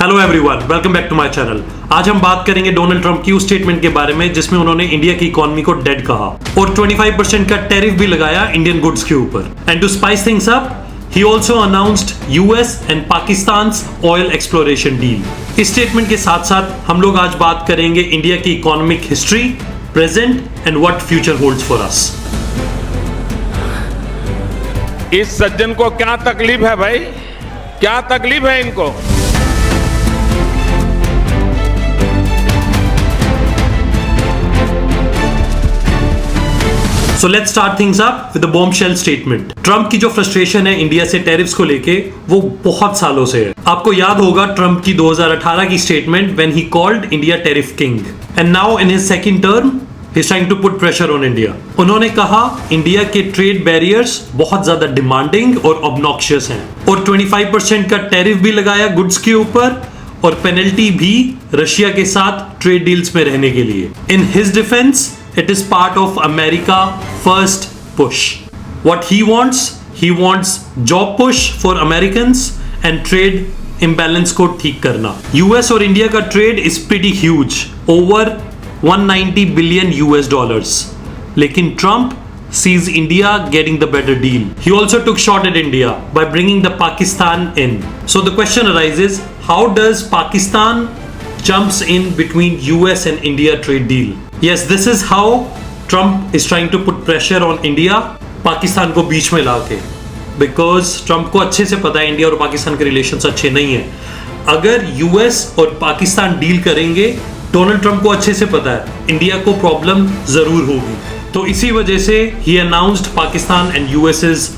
Hello everyone, welcome back to my channel. आज हम बात करेंगे डोनाल्ड ट्रंप की उस स्टेटमेंट के बारे में जिसमें उन्होंने इंडिया की इकोनॉमी को डेड कहा और 25% का टैरिफ भी लगाया इंडियन गुड्स के ऊपर। And to spice things up, he also announced US and Pakistan's oil exploration deal। इस स्टेटमेंट के साथ साथ हम लोग आज बात करेंगे इंडिया की economic history, present and what future holds for us. इस सज्जन को क्या तकलीफ है भाई, क्या तकलीफ है इनको? So let's start things up with a bombshell statement। Trump की जो फ्रस्ट्रेशन है इंडिया से टैरिफ्स को लेके वो बहुत सालों से है। आपको याद होगा ट्रंप की 2018 की statement when he called India tariff king and now in his second term he is trying to put pressure on India. उन्होंने कहा इंडिया के ट्रेड बैरियर्स बहुत ज्यादा डिमांडिंग और ऑब्नॉक्शियस हैं और 25% का टैरिफ भी लगाया गुड्स के ऊपर और पेनल्टी भी रशिया के साथ ट्रेड डील्स में रहने के लिए। In his defence, it is part of America first push। What he wants job push for Americans and trade imbalance को ठीक करना। US और इंडिया का trade is pretty huge, over 190 billion US dollars। लेकिन Trump sees India getting the better deal। He also took shot at India by bringing the Pakistan in। So the question arises, how does Pakistan jumps in between US and India trade deal? Yes, this is how Trump is trying to put pressure on India, Pakistan को बीच में लाके, because Trump को अच्छे से पता है India और पाकिस्तान के रिलेशंस अच्छे नहीं है। अगर यूएस और पाकिस्तान डील करेंगे, डोनाल्ड ट्रंप को अच्छे से पता है इंडिया को प्रॉब्लम जरूर होगी। तो इसी वजह से ही announced Pakistan and US's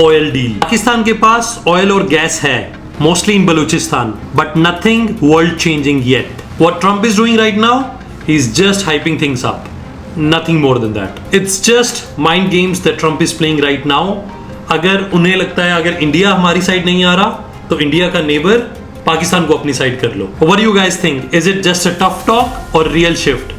oil deal. Pakistan के पास ऑयल और गैस है, mostly in Balochistan, but nothing world changing yet. What Trump is doing right now, he's just hyping things up, nothing more than that। It's just mind games that Trump is playing right now। अगर उन्हें लगता है अगर India हमारी side नहीं आ रहा तो India का नेबर पाकिस्तान को अपनी साइड कर लो। What do you guys think? Is it just a tough talk or real shift?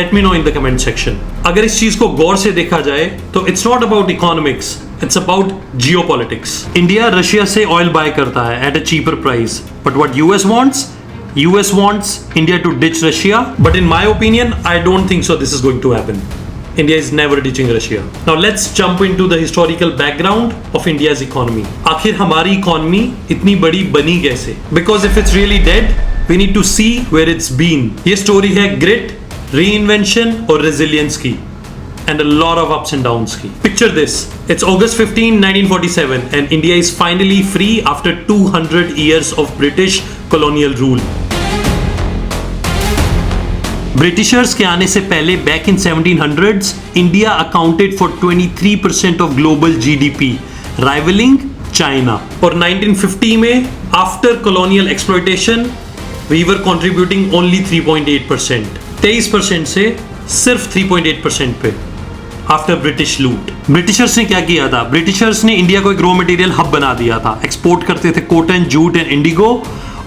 Let me know in the comment section। अगर इस चीज को गौर से देखा जाए तो it's not about economics, it's about geopolitics। India Russia से ऑयल बाय करता है at a cheaper price, but what US wants India to ditch Russia, but in my opinion, I don't think so this is going to happen। India is never ditching Russia। Now let's jump into the historical background of India's economy। आखिर हमारी economy इतनी बड़ी बनी कैसे? Because if it's really dead, we need to see where it's been। ये story है grit, reinvention और resilience की, and a lot of ups and downs की। Picture this, it's August 15, 1947 and India is finally free after 200 years of British colonial rule। Britishers के आने से पहले back in 1700s India accounted for 23% of global GDP, rivalling China. और 1950 में after colonial exploitation we were contributing only 3.8%, 23% से सिर्फ 3.8% पे after British लूट। ब्रिटिशर्स ने क्या किया था? ब्रिटिशर्स ने इंडिया को एक रॉ मटेरियल हब बना दिया था। एक्सपोर्ट करते थे कॉटन, जूट एंड इंडिगो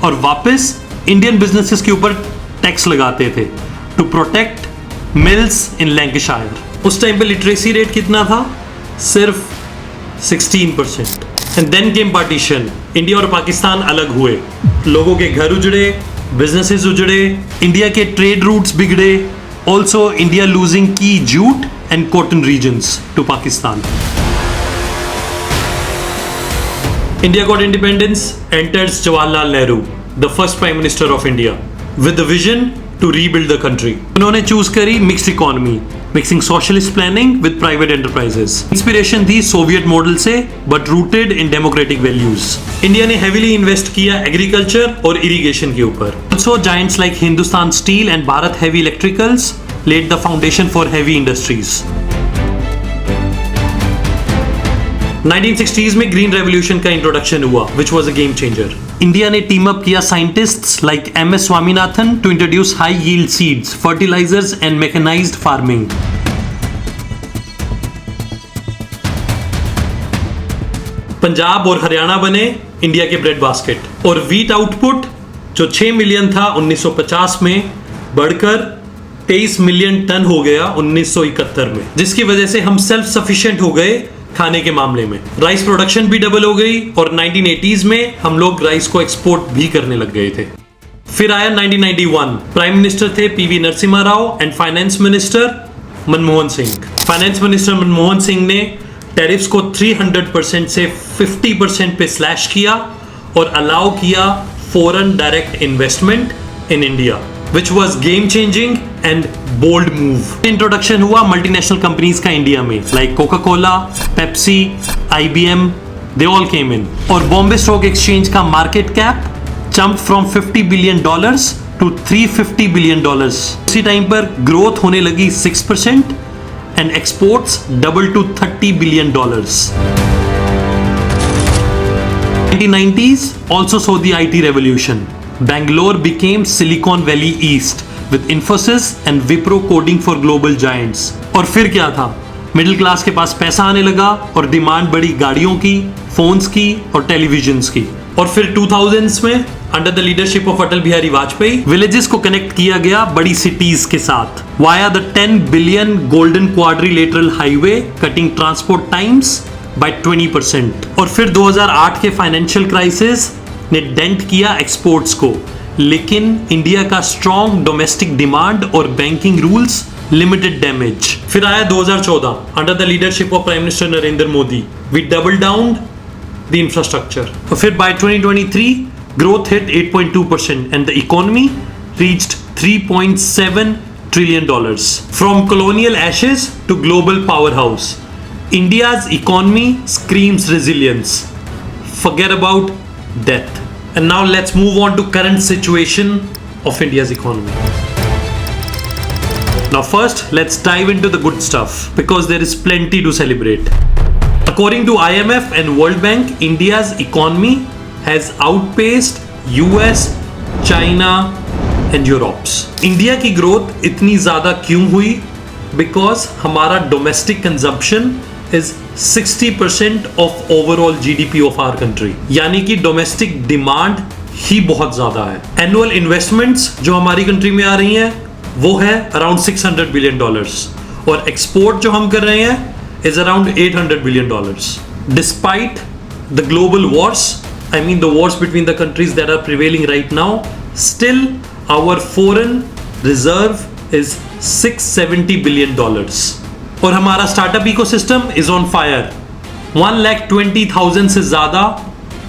और वापस इंडियन बिजनेसेस के ऊपर टैक्स लगाते थे to protect mills in Lancashire. उस टाइम पे लिटरेसी रेट कितना था? सिर्फ 16%। And then came partition, India और पाकिस्तान अलग हुए, लोगों के घर उजड़े, बिजनेसेस उजड़े, इंडिया के ट्रेड रूट्स बिगड़े, ऑल्सो इंडिया लूजिंग की jute and cotton regions to Pakistan. India got independence, enters Jawaharlal Nehru, the first Prime Minister of India, with the vision to rebuild the country। उन्होंने choose करी mixed economy, mixing socialist planning with private enterprises. Inspiration थी Soviet model से but rooted in democratic values. India ने heavily invest किया agriculture और irrigation के ऊपर। Also giants like Hindustan steel and Bharat heavy electricals laid the foundation for heavy industries। 1960s में green revolution का introduction हुआ which was a game changer। India ने team up किया scientists like MS Swaminathan to introduce high yield seeds, fertilisers and mechanised farming. Punjab और हरियाणा बने India के bread basket और wheat output जो 6 मिलियन था 1950 में बढ़कर 23 मिलियन टन हो गया 1971 में, जिसकी वजह से हम सेल्फ सफिशिएंट हो गए खाने के मामले में। राइस प्रोडक्शन भी डबल हो गई और 1980s में हम लोग राइस को एक्सपोर्ट भी करने लग गए थे। फिर आया 1991, प्राइम मिनिस्टर थे PV Narasimha Rao and finance minister Manmohan Singh. Finance minister Manmohan Singh ने टैरिफ्स को 300% से 50% पे स्लैश किया और अलाउ किया foreign direct investment in India, which was game changing and bold move. Introduction हुआ मल्टीनेशनल कंपनीज का इंडिया में, like Coca Cola, Pepsi, IBM, they all came in. और बॉम्बे स्टॉक एक्सचेंज का market cap jumped from $50 billion to $350 billion. उसी time पर growth होने लगी 6% and exports doubled to $30 billion. 1990s also saw the IT revolution. Bangalore became Silicon Valley East with Infosys and Wipro coding for global giants. और फिर क्या था? Middle class के पास पैसा आने लगा और डिमांड बढ़ी गाड़ियों की, फोन्स की और टेलीविजन्स की। और फिर 2000s में under the leadership of Atal Bihari Vajpayee villages को कनेक्ट किया गया बड़ी सिटीज के साथ via the 10 billion golden quadrilateral highway, cutting transport times by 20%। और फिर 2008 के फाइनेंशियल क्राइसिस ने डेंट किया एक्सपोर्ट्स को, लेकिन इंडिया का स्ट्रॉन्ग डोमेस्टिक डिमांड और बैंकिंग रूल्स लिमिटेड डैमेज। फिर आया 2014 under the leadership of prime minister Narendra Modi, we double down the infrastructure. और फिर by 2023 growth hit 8.2% and the economy reached $3.7 trillion. From colonial ashes to global powerhouse, India's economy screams resilience. Forget about death. And now let's move on to current situation of India's economy. Now first, let's dive into the good stuff because there is plenty to celebrate. According to IMF and World Bank, India's economy has outpaced US, China and Europe's. India की growth इतनी ज़्यादा क्यों हुई? Because हमारा domestic consumption is 60% of overall GDP of our country. यानी कि domestic demand ही बहुत ज्यादा है। एनुअल इन्वेस्टमेंट्स जो हमारी कंट्री में आ रही हैं वो है अराउंड $600 बिलियन और एक्सपोर्ट जो हम कर रहे हैं is around $800 billion. Despite the global Wars, I mean the wars between the countries that are prevailing right now, still our foreign reserve is $670 billion. और हमारा startup ecosystem is on fire. 1,20,000 से ज्यादा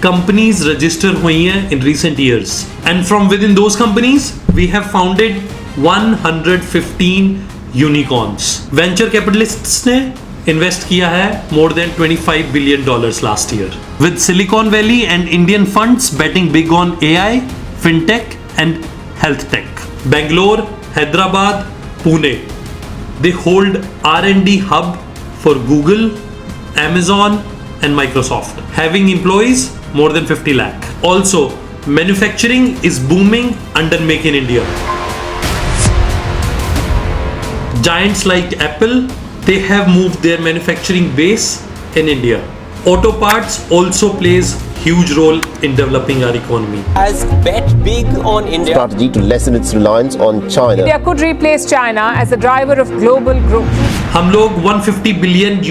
companies register हुई हैं इन recent years, and from within those companies we have founded 115 unicorns. Venture capitalists ने invest किया है more than $25 billion last year, with Silicon Valley and Indian funds betting big on AI, fintech and health tech. Bangalore, Hyderabad, Pune, they hold R&D hub for Google, Amazon and Microsoft, having employees more than 50 lakh. Also, manufacturing is booming under Make in India. Giants like Apple, they have moved their manufacturing base in India. Auto parts also plays huge role in developing our economy. Has bet big on India. Strategy to lessen its reliance on China. India could replace China as the driver of global growth. हम लोग $150 billion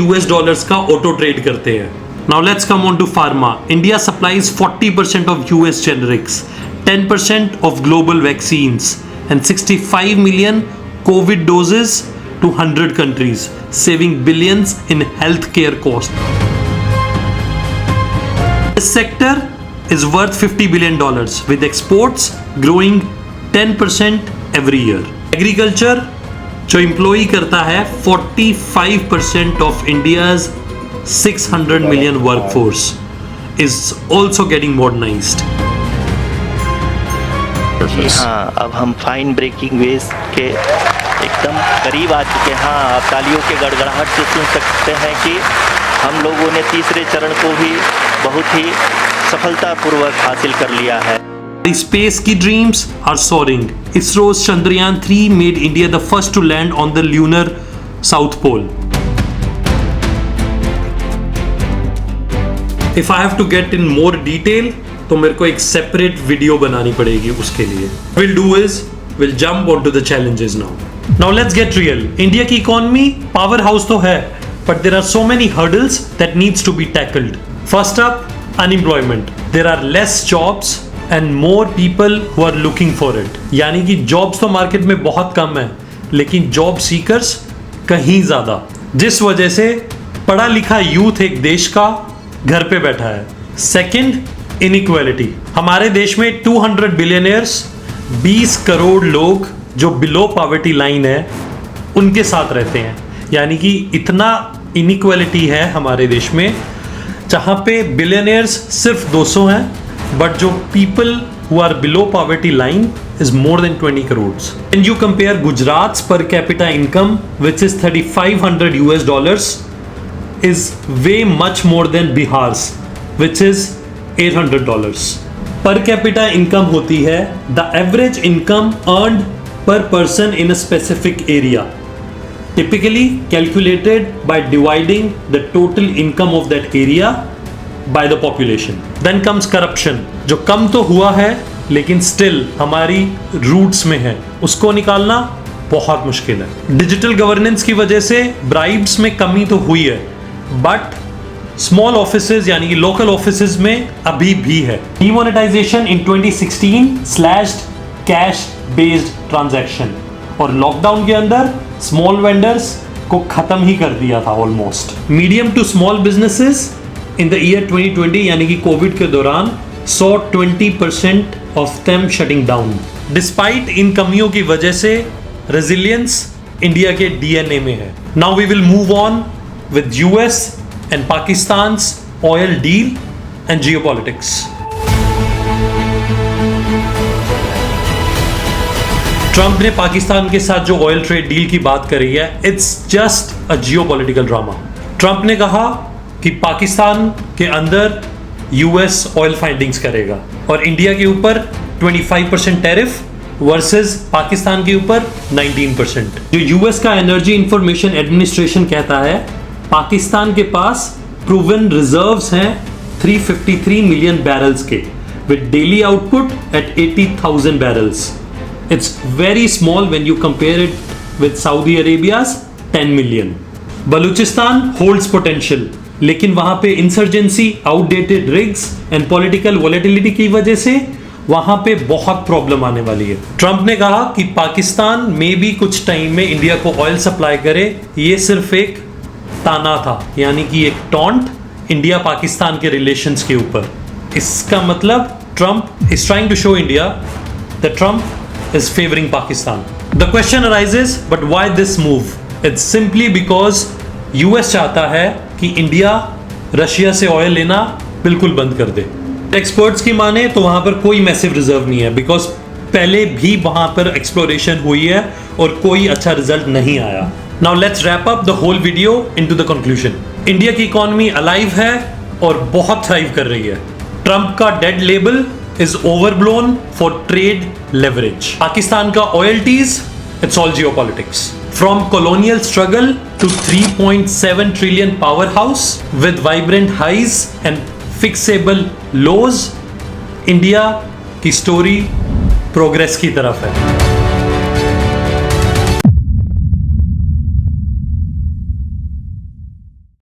का auto trade करते हैं. Now let's come on to pharma. India supplies 40% of US generics, 10% of global vaccines, and 65 million COVID doses to 100 countries, saving billions in healthcare costs. This sector is worth $50 billion, with exports growing 10% every year. Agriculture, जो employee करता है 45% of India's 600 million workforce, is also getting modernized. हाँ, अब हम fine breaking wave के एकदम करीब आ चुके हैं। हाँ, आप तालियों के गड़गड़ाहट से सुन सकते हैं कि हम लोगों ने तीसरे चरण को भी बहुत ही सफलतापूर्वक हासिल कर लिया है। Space की dreams are soaring. ISRO's Chandrayaan 3 made India the first to land on the lunar South Pole. If I have to get in more detail, तो मेरे को एक separate video बनानी पड़ेगी उसके लिए. We'll do is we'll jump onto the challenges now. Now let's get real. India की economy powerhouse तो है, but there are so many hurdles that needs to be tackled. First up, unemployment. There are less jobs and more people who are looking for it. यानी कि jobs तो market में बहुत कम है, लेकिन जॉब सीकर्स कहीं ज्यादा, जिस वजह से पढ़ा लिखा यूथ एक देश का घर पे बैठा है। Second, inequality. हमारे देश में 200 बिलियनियर्स, 20 करोड़ लोग जो बिलो पॉवर्टी लाइन है उनके साथ रहते हैं। यानी कि इतना इनइक्वालिटी है हमारे देश में, जहाँ पे बिलियनियर्स सिर्फ 200 हैं, बट जो people who are below poverty line is more than 20 crores. When you compare Gujarat's per capita income, which is $3,500, is way much more than Bihar's, which is $800. Per capita income होती है the average income earned per person in a specific area, typically calculated by dividing the total income of that area by the population. Then comes corruption, जो कम तो हुआ है लेकिन still हमारी roots में है, उसको निकालना बहुत मुश्किल है। डिजिटल गवर्नेंस की वजह से ब्राइब्स में कमी तो हुई है, बट स्मॉल ऑफिसेज यानी कि लोकल ऑफिसेज में अभी भी है। डीमोनेटाइजेशन इन 2016 स्लैश्ड कैश बेस्ड ट्रांजैक्शन, और लॉकडाउन के अंदर स्मॉल वेंडर्स को खत्म ही कर दिया था almost. Medium to small businesses in the year 2020 यानी कि कोविड के दौरान saw 20% of them shutting down. Despite इन कमियों की वजह से resilience इंडिया के DNA में है। Now we will move on with US and Pakistan's oil deal and geopolitics. Trump ने पाकिस्तान के साथ जो ऑयल ट्रेड डील की बात करी है, it's just a geopolitical drama. Trump ने कहा कि पाकिस्तान के अंदर यूएस ऑयल फाइंडिंग्स करेगा और इंडिया के ऊपर 25% टैरिफ वर्सेस पाकिस्तान के ऊपर 19%। जो यूएस का एनर्जी इंफॉर्मेशन एडमिनिस्ट्रेशन कहता है, पाकिस्तान के पास प्रूवन रिजर्व्स हैं 353 मिलियन बैरल्स के, with daily output at 80,000 barrels. It's very small when you compare it with Saudi Arabia's 10 million. Balochistan holds potential, लेकिन वहां पे insurgency, outdated rigs and political volatility की वजह से वहां पे बहुत प्रॉब्लम आने वाली है। ट्रंप ने कहा कि पाकिस्तान में भी कुछ टाइम में इंडिया को ऑयल सप्लाई करे, ये सिर्फ एक ताना था, यानी कि एक टॉन्ट इंडिया पाकिस्तान के रिलेशंस के ऊपर। इसका मतलब Trump is trying to show India that Trump is favouring Pakistan. The question arises, but why this move? It's simply because US चाहता है कि इंडिया रशिया से ऑयल लेना बिल्कुल बंद कर दे। एक्सपर्ट्स की माने तो वहां पर कोई मैसिव रिजर्व नहीं है, बिकॉज पहले भी वहां पर एक्सप्लोरेशन हुई है और कोई अच्छा रिजल्ट नहीं आया। Now let's wrap up the whole video into the conclusion. India की इकोनॉमी अलाइव है और बहुत थ्राइव कर रही है। ट्रंप का dead label is overblown for trade leverage. Pakistan का ऑयल्टीज, it's all geopolitics. From colonial struggle to 3.7 trillion powerhouse with vibrant highs and fixable lows, India की स्टोरी प्रोग्रेस की तरफ है।